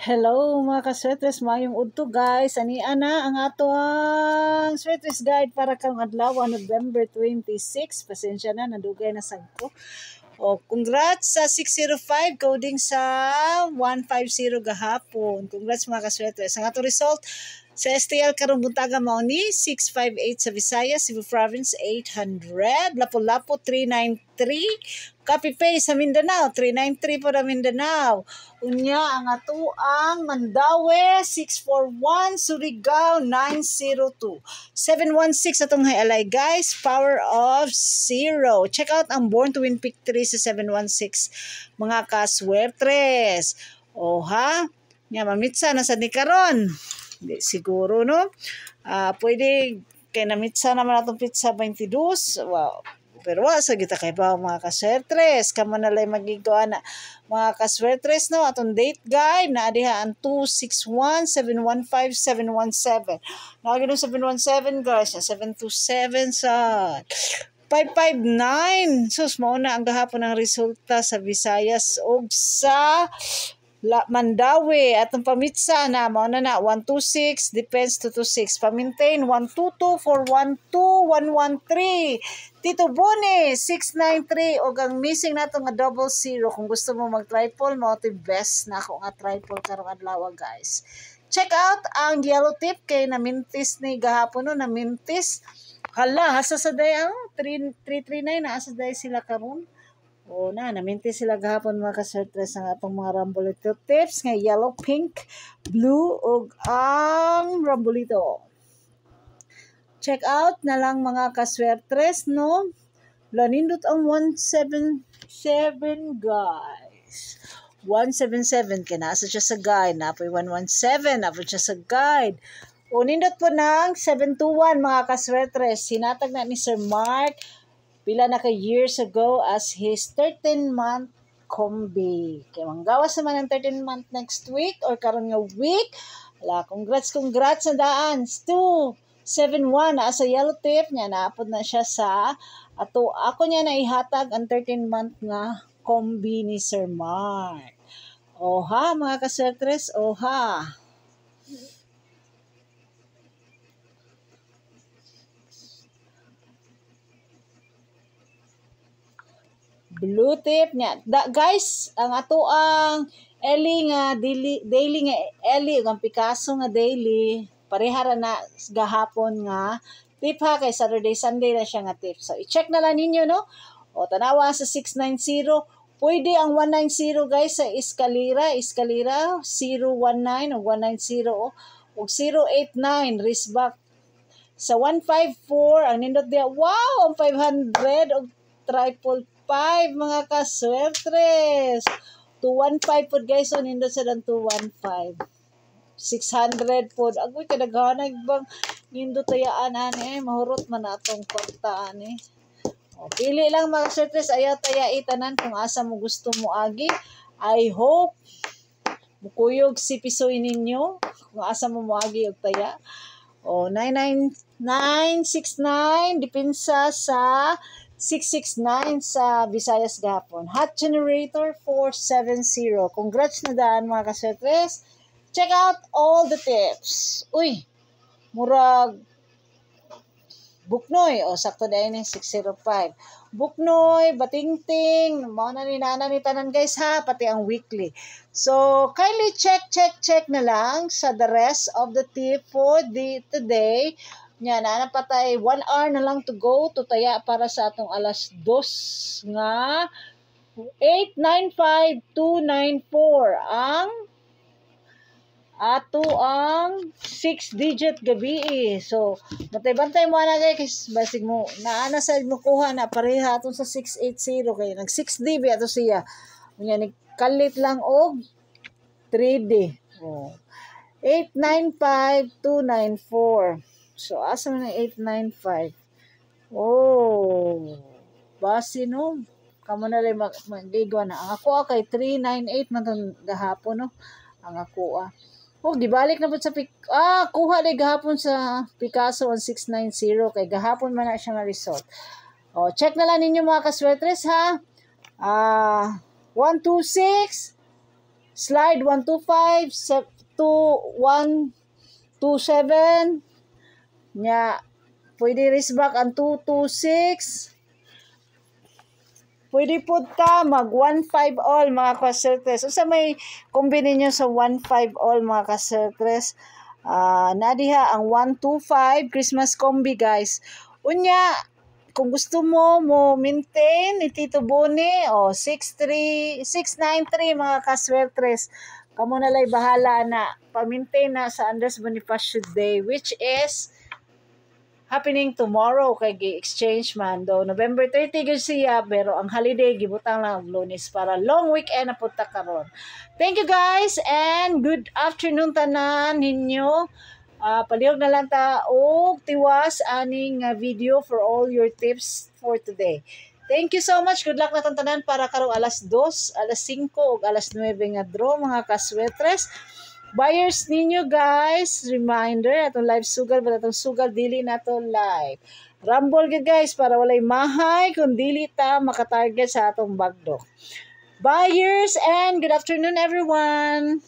Hello mga ka-sweaters, mayong udto guys. Ani ana ang ato ang sweaters guide para karong adlaw November 26. Pasensya na, nadugay na sagko. Congrats sa 605 coding sa 150 gahapon. Congrats mga ka-sweaters. Ang ato result sa STL karong buntaga mao ni 658 sa Visayas, Cebu Province 800, Lapu-Lapu 393, Copy-paste sa Mindanao 393 po na Mindanao. Unya ang ato ang Mandaue 641, Surigao 902. 716 atong hialay guys, power of 0. Check out ang Born to Win Pick 3 sa 716 mga kaswertres. Ha? Nga mamitsa na sa ni karon. Di, siguro no. Pwede kay namitsa naman atong pizza 22. Wow. Pero sa kita kay ba mga kaswertres, kamo na lay magigoa na mga kaswertres no, atong date guide na diha ang 261-715-717. Nagino 717 guys, 727 sa 559. Sus mao na ang gahapon ng resulta sa Visayas ug sa Mandaue. Atong pamitsa na mao na 126 depends 226, pamintain 122 412 113, Tito Bone 693 og ang missing nato nga 00. Kung gusto mo mag triple mo to best na ako nga triple karong adlaw guys. Check out ang yellow tip kay namintis ni gahapon no, namintis. Hala hasa sa day ang 339 na asa day sila karon. Naminti sila gahapon mga kaswertres ang atong mga rambolito tips nga yellow, pink, blue ug ang rambolito. Check out na lang mga kaswertres no. Lanindot ang 177 guys. 177 kay nasa siya sa guide, napoy 117 napoy siya sa guide. Nindot po ng 721 mga kaswertres. Sinatag na ni Sir Mark pila na ka years ago as his 13-month combi. Kaya manggawas naman ang 13-month next week or karon nga week. Congrats na daan. 271 na sa yellow tip niya, naapod na siya sa ako niya na ihatag ang 13-month nga combi ni Sir Mark. Ha mga kaswertres, ha. Blue tip niya. Guys, ang ato ang Ellie nga daily nga Ellie ang Picasso nga daily parehara na gahapon nga tip ha, kay Saturday Sunday na siya nga tip. So i-check na lang ninyo no. Tanawa sa 690. Pwede ang 190 guys sa eskalera 019 o 190 o 089 wristback sa 154 ang nindot dia. Wow, ang 500 og triple 5 mga kaswertres. 215 po guys, so nindot sa lang 215. 600 po. Agoy kadaghanay bang nindot tayaan ani mahurot man atong kwartaan pili lang mga kaswertres, ayaw taya itanan kung asa mo gusto mo agi. I hope mukuyog si pisoy ninyo kung asa mo moagi og taya. 99969 depensa sa 669 sa Visayas gapon. Hot Generator 470. Congrats na daan mga kaswetres. Check out all the tips. Uy, murag Buknoy. Sakto dahil ni 605. Buknoy, Batingting. Mao na ni nana ni tanan guys ha. Pati ang weekly. So, kindly check na lang sa the rest of the tip for today. Nya na patay 1 hour na lang to go to taya para sa atong alas 2 nga 895294 ang ato ang 6-digit gabi. So bantay mo na guys, basig mo naana sa mo kuha na pareha atong sa 680 kay nag 6D ato siya. Unya nagkalit lang og 3D. 895294. So, asa na 895? Basi no. Kamo na lang mag-igwa na. Ang ako kay 398 man itong gahapon no. Ang ako gibalik na po sa kuha na gahapon sa Picasso 1690 kay gahapon man na siya nga result. Check na lang ninyo mga kaswertres ha. 126 slide 125 to 127 nya pwede raise back ang 226. Pwede po ta mag 1-5 all mga ka-circles. Sa may combine nyo sa 1-5 all mga ka-circles. Nadiha ang 1-2-5 Christmas combi guys. Unya, kung gusto mo maintain ni Tito Boni o 693 mga ka-circles. Kamo na lay bahala na pa-maintain na sa Andres Bonifacio Day which is happening tomorrow kay gi-exchange man do November 30 gyud siya pero ang holiday gibutang lang og Lunes para long weekend na punta karon. Thank you guys and good afternoon tanan ninyo. Palihog na lang ta og tiwas aning video for all your tips for today. Thank you so much. Good luck na tanan para karong alas 2, alas 5 ug alas 9 nga draw mga kaswetres. Buyers ninyo guys, reminder atong live sugal but atong sugal dili nato live. Rumble gid guys para walay mahay kung dili ta makatarget sa atong bagdok. Buyers and good afternoon everyone.